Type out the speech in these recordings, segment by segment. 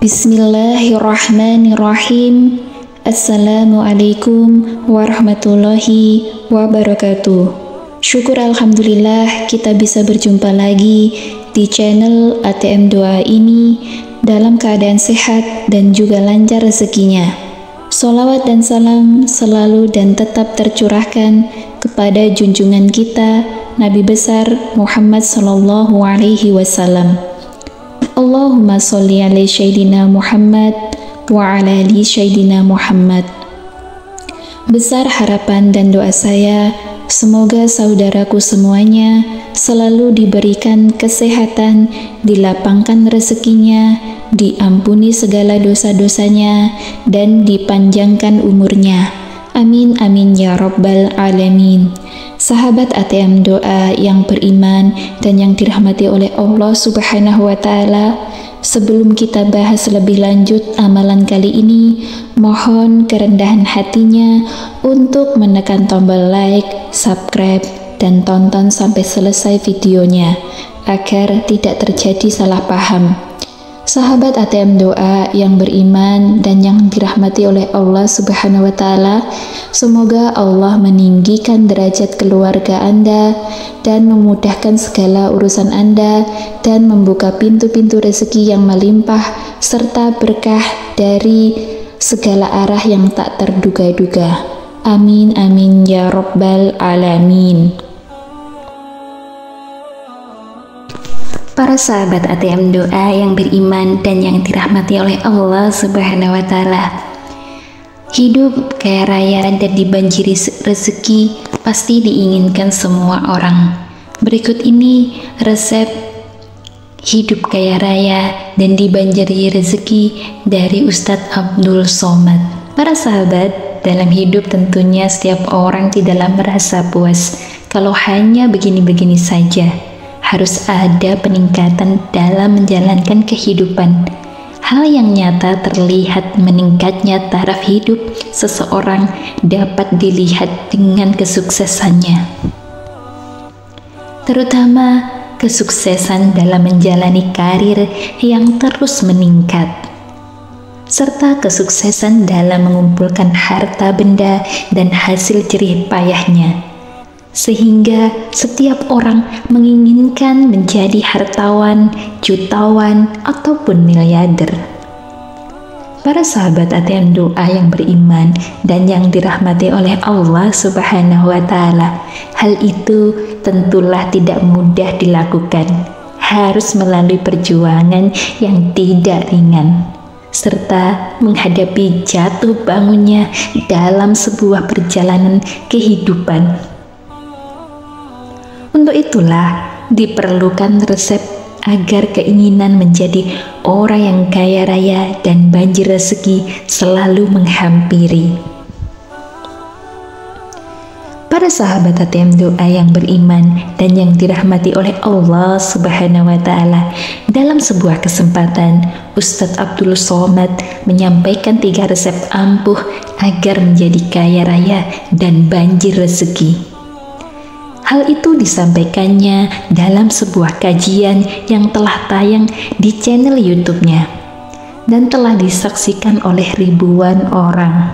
Bismillahirrahmanirrahim. Assalamualaikum warahmatullahi wabarakatuh. Syukur alhamdulillah kita bisa berjumpa lagi di channel ATM Doa ini dalam keadaan sehat dan juga lancar rezekinya. Sholawat dan salam selalu dan tetap tercurahkan kepada junjungan kita Nabi besar Muhammad sallallahu alaihi wasallam. Allahumma sholli ala Sayyidina Muhammad wa ala ali Sayyidina Muhammad. Besar harapan dan doa saya, semoga saudaraku semuanya selalu diberikan kesehatan, dilapangkan rezekinya, diampuni segala dosa-dosanya, dan dipanjangkan umurnya. Amin amin ya rabbal alamin. Sahabat ATM Doa yang beriman dan yang dirahmati oleh Allah Subhanahu wa Ta'ala, sebelum kita bahas lebih lanjut amalan kali ini, mohon kerendahan hatinya untuk menekan tombol like, subscribe, dan tonton sampai selesai videonya agar tidak terjadi salah paham. Sahabat ATM Doa yang beriman dan yang dirahmati oleh Allah Subhanahu wa Ta'ala, semoga Allah meninggikan derajat keluarga Anda dan memudahkan segala urusan Anda dan membuka pintu-pintu rezeki yang melimpah serta berkah dari segala arah yang tak terduga-duga. Amin amin ya rabbal alamin. Para sahabat ATM Doa yang beriman dan yang dirahmati oleh Allah Subhanahu wa Ta'ala, hidup kaya raya dan dibanjiri rezeki pasti diinginkan semua orang. Berikut ini resep hidup kaya raya dan dibanjiri rezeki dari Ustadz Abdul Somad. Para sahabat, dalam hidup tentunya setiap orang tidaklah merasa puas kalau hanya begini-begini saja. Harus ada peningkatan dalam menjalankan kehidupan. Hal yang nyata terlihat meningkatnya taraf hidup seseorang dapat dilihat dengan kesuksesannya. Terutama kesuksesan dalam menjalani karir yang terus meningkat, serta kesuksesan dalam mengumpulkan harta benda dan hasil jerih payahnya. Sehingga setiap orang menginginkan menjadi hartawan, jutawan, ataupun miliarder. Para sahabat ATM Doa yang beriman dan yang dirahmati oleh Allah Subhanahu wa Ta'ala, hal itu tentulah tidak mudah dilakukan. Harus melalui perjuangan yang tidak ringan, serta menghadapi jatuh bangunnya dalam sebuah perjalanan kehidupan. Untuk itulah diperlukan resep agar keinginan menjadi orang yang kaya raya dan banjir rezeki selalu menghampiri. Para sahabat ATM Doa yang beriman dan yang dirahmati oleh Allah Subhanahu wa Ta'ala, dalam sebuah kesempatan Ustadz Abdul Somad menyampaikan 3 resep ampuh agar menjadi kaya raya dan banjir rezeki. Hal itu disampaikannya dalam sebuah kajian yang telah tayang di channel YouTube-nya dan telah disaksikan oleh ribuan orang.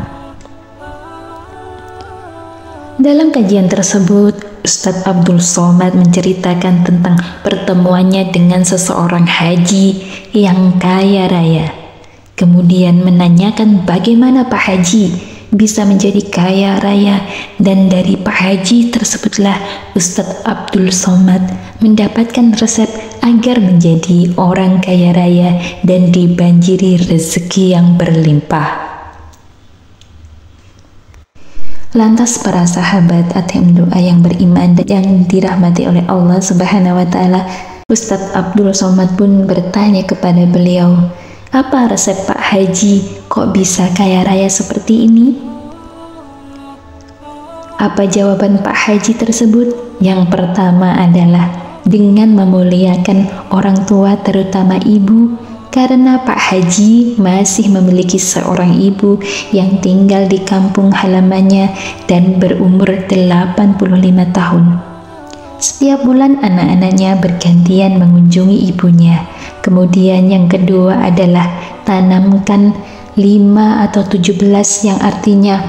Dalam kajian tersebut, Ustadz Abdul Somad menceritakan tentang pertemuannya dengan seseorang haji yang kaya raya. Kemudian menanyakan bagaimana Pak Haji bisa menjadi kaya raya, dan dari Pak Haji tersebutlah Ustadz Abdul Somad mendapatkan resep agar menjadi orang kaya raya dan dibanjiri rezeki yang berlimpah. Lantas para sahabat ATM Doa yang beriman dan yang dirahmati oleh Allah Subhanahu wa Ta'ala, Ustadz Abdul Somad pun bertanya kepada beliau, apa resep Pak Haji kok bisa kaya raya seperti ini? Apa jawaban Pak Haji tersebut? Yang pertama adalah dengan memuliakan orang tua, terutama ibu, karena Pak Haji masih memiliki seorang ibu yang tinggal di kampung halamannya dan berumur 85 tahun. Setiap bulan anak-anaknya bergantian mengunjungi ibunya. Kemudian yang kedua adalah tanamkan 5 atau 17 yang artinya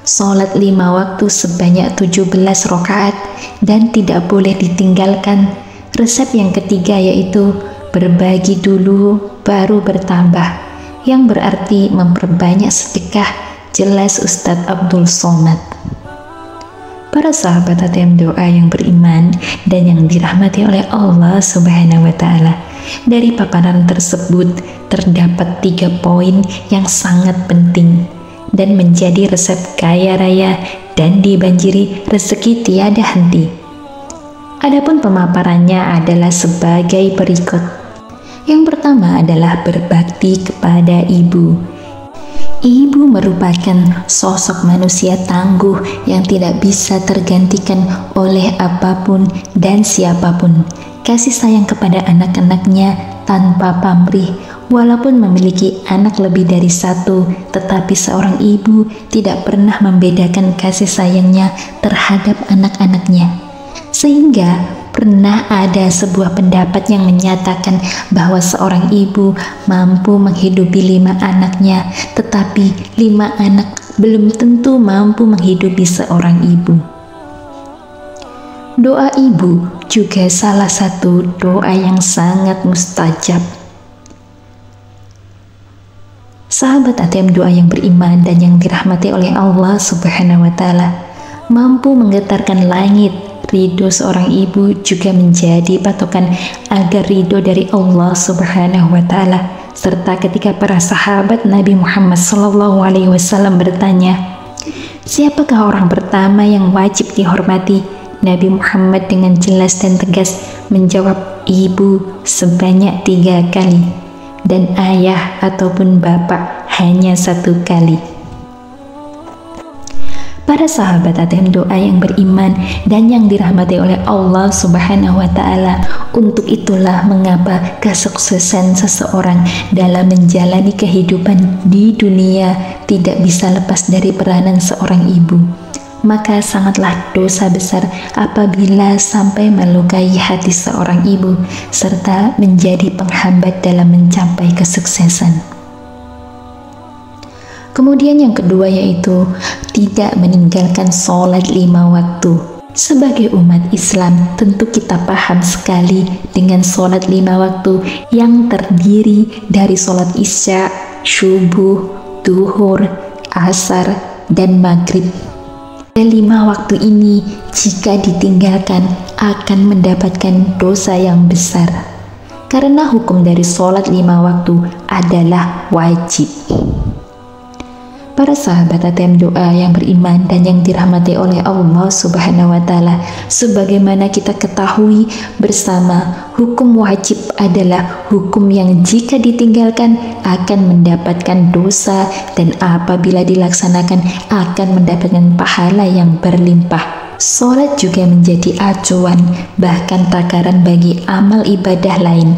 sholat 5 waktu sebanyak 17 rakaat dan tidak boleh ditinggalkan. Resep yang ketiga yaitu berbagi dulu baru bertambah, yang berarti memperbanyak sedekah. Jelas Ustadz Abdul Somad. Para sahabat ATM doa yang beriman dan yang dirahmati oleh Allah Subhanahu wa Ta'ala, dari paparan tersebut terdapat 3 poin yang sangat penting dan menjadi resep kaya raya dan dibanjiri rezeki tiada henti. Adapun pemaparannya adalah sebagai berikut. Yang pertama adalah berbakti kepada ibu. Ibu merupakan sosok manusia tangguh yang tidak bisa tergantikan oleh apapun dan siapapun. Kasih sayang kepada anak-anaknya tanpa pamrih. Walaupun memiliki anak lebih dari 1, tetapi seorang ibu tidak pernah membedakan kasih sayangnya terhadap anak-anaknya. Sehingga pernah ada sebuah pendapat yang menyatakan bahwa seorang ibu mampu menghidupi 5 anaknya, tetapi 5 anak belum tentu mampu menghidupi seorang ibu. Doa ibu juga salah satu doa yang sangat mustajab. Sahabat ATM doa yang beriman dan yang dirahmati oleh Allah Subhanahu wa Ta'ala, mampu menggetarkan langit. Ridho seorang ibu juga menjadi patokan agar ridho dari Allah Subhanahu wa Ta'ala. Serta ketika para sahabat Nabi Muhammad SAW bertanya, siapakah orang pertama yang wajib dihormati? Nabi Muhammad dengan jelas dan tegas menjawab, ibu sebanyak 3 kali, dan ayah ataupun bapak hanya 1 kali. Para sahabat ATM doa yang beriman dan yang dirahmati oleh Allah Subhanahu wa Ta'ala, untuk itulah mengapa kesuksesan seseorang dalam menjalani kehidupan di dunia tidak bisa lepas dari peranan seorang ibu. Maka sangatlah dosa besar apabila sampai melukai hati seorang ibu serta menjadi penghambat dalam mencapai kesuksesan. Kemudian yang kedua yaitu tidak meninggalkan sholat 5 waktu. Sebagai umat Islam tentu kita paham sekali dengan sholat 5 waktu yang terdiri dari sholat isya, subuh, duhur, asar, dan maghrib. 5 waktu ini jika ditinggalkan akan mendapatkan dosa yang besar. Karena hukum dari sholat 5 waktu adalah wajib. Para sahabat ATM doa yang beriman dan yang dirahmati oleh Allah Subhanahu wa Ta'ala, sebagaimana kita ketahui bersama, hukum wajib adalah hukum yang jika ditinggalkan akan mendapatkan dosa dan apabila dilaksanakan akan mendapatkan pahala yang berlimpah. Sholat juga menjadi acuan bahkan takaran bagi amal ibadah lain.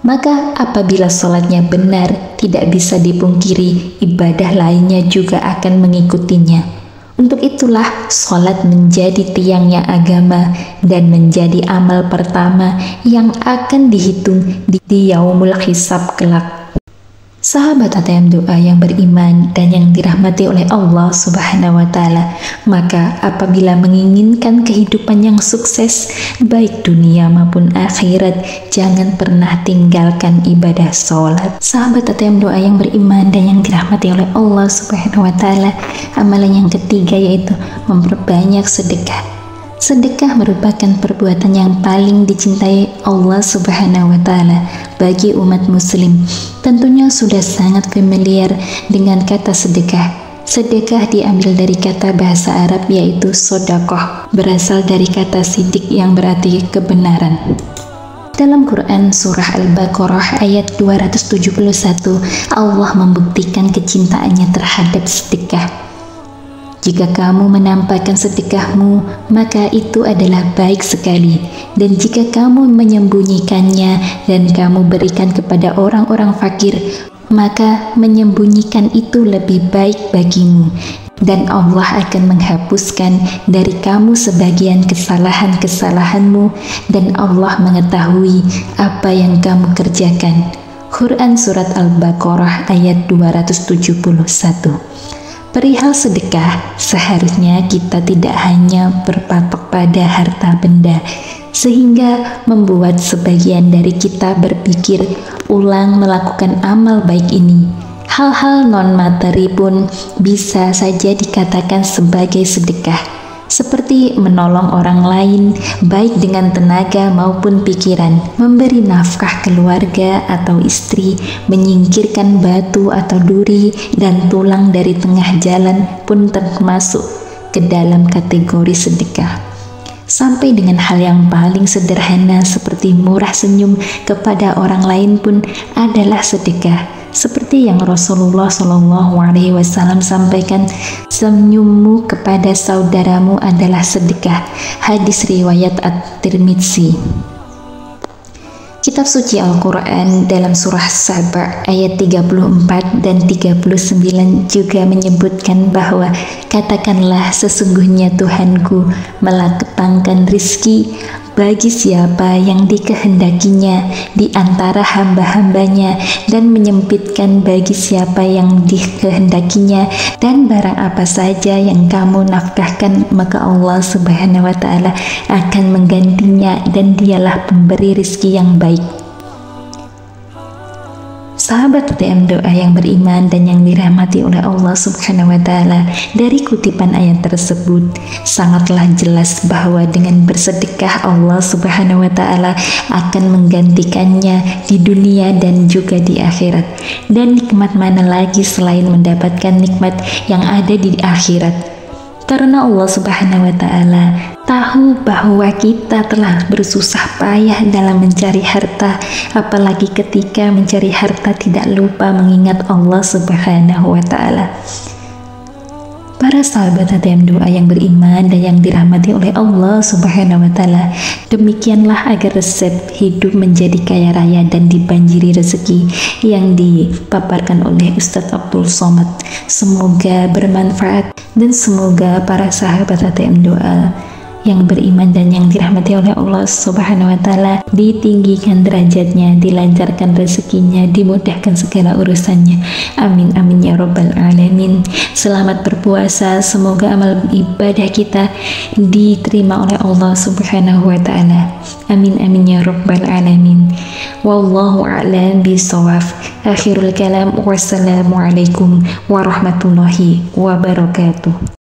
Maka apabila sholatnya benar, tidak bisa dipungkiri ibadah lainnya juga akan mengikutinya. Untuk itulah sholat menjadi tiangnya agama dan menjadi amal pertama yang akan dihitung di yaumul hisab kelak. Sahabat ATM doa yang beriman dan yang dirahmati oleh Allah Subhanahu wa Ta'ala, maka apabila menginginkan kehidupan yang sukses baik dunia maupun akhirat, jangan pernah tinggalkan ibadah sholat. Sahabat ATM doa yang beriman dan yang dirahmati oleh Allah Subhanahu wa Ta'ala, amalan yang ketiga yaitu memperbanyak sedekah. Sedekah merupakan perbuatan yang paling dicintai Allah Subhanahu wa Ta'ala bagi umat muslim. Tentunya sudah sangat familiar dengan kata sedekah. Sedekah diambil dari kata bahasa Arab yaitu sodakoh, berasal dari kata sidik yang berarti kebenaran. Dalam Quran surah Al-Baqarah ayat 271, Allah membuktikan kecintaannya terhadap sedekah. Jika kamu menampakkan sedekahmu, maka itu adalah baik sekali. Dan jika kamu menyembunyikannya dan kamu berikan kepada orang-orang fakir, maka menyembunyikan itu lebih baik bagimu. Dan Allah akan menghapuskan dari kamu sebagian kesalahan-kesalahanmu, dan Allah mengetahui apa yang kamu kerjakan. Quran Surat Al-Baqarah ayat 271. Perihal sedekah, seharusnya kita tidak hanya berpatok pada harta benda, sehingga membuat sebagian dari kita berpikir ulang melakukan amal baik ini. Hal-hal non-materi pun bisa saja dikatakan sebagai sedekah, seperti menolong orang lain, baik dengan tenaga maupun pikiran, memberi nafkah keluarga atau istri, menyingkirkan batu atau duri dan tulang dari tengah jalan pun termasuk ke dalam kategori sedekah. Sampai dengan hal yang paling sederhana seperti murah senyum kepada orang lain pun adalah sedekah. Seperti yang Rasulullah SAW sampaikan, senyummu kepada saudaramu adalah sedekah. Hadis riwayat At-Tirmidzi. Kitab suci Al-Quran dalam surah Saba ayat 34 dan 39 juga menyebutkan bahwa katakanlah sesungguhnya Tuhanku melapangkan rizki bagi siapa yang dikehendakinya di antara hamba-hambanya dan menyempitkan bagi siapa yang dikehendakinya, dan barang apa saja yang kamu nafkahkan maka Allah Subhanahu wa Ta'ala akan menggantinya dan dialah pemberi rizki yang baik. Sahabat ATM Doa yang beriman dan yang dirahmati oleh Allah Subhanahu wa Ta'ala, dari kutipan ayat tersebut sangatlah jelas bahwa dengan bersedekah Allah Subhanahu wa Ta'ala akan menggantikannya di dunia dan juga di akhirat. Dan nikmat mana lagi selain mendapatkan nikmat yang ada di akhirat? Karena Allah Subhanahu wa Ta'ala tahu bahwa kita telah bersusah payah dalam mencari harta, apalagi ketika mencari harta tidak lupa mengingat Allah Subhanahu wa Ta'ala. Para sahabat ATM Doa yang beriman dan yang dirahmati oleh Allah Subhanahu wa Ta'ala, demikianlah agar resep hidup menjadi kaya raya dan dibanjiri rezeki yang dipaparkan oleh Ustadz Abdul Somad. Semoga bermanfaat dan semoga para sahabat ATM Doa yang beriman dan yang dirahmati oleh Allah Subhanahu wa Ta'ala ditinggikan derajatnya, dilancarkan rezekinya, dimudahkan segala urusannya. Amin amin ya rabbal alamin. Selamat berpuasa, semoga amal ibadah kita diterima oleh Allah Subhanahu wa Ta'ala. Amin amin ya rabbal alamin. Wallahu a'lam bishawab. Akhirul kalam, wassalamualaikum warahmatullahi wabarakatuh.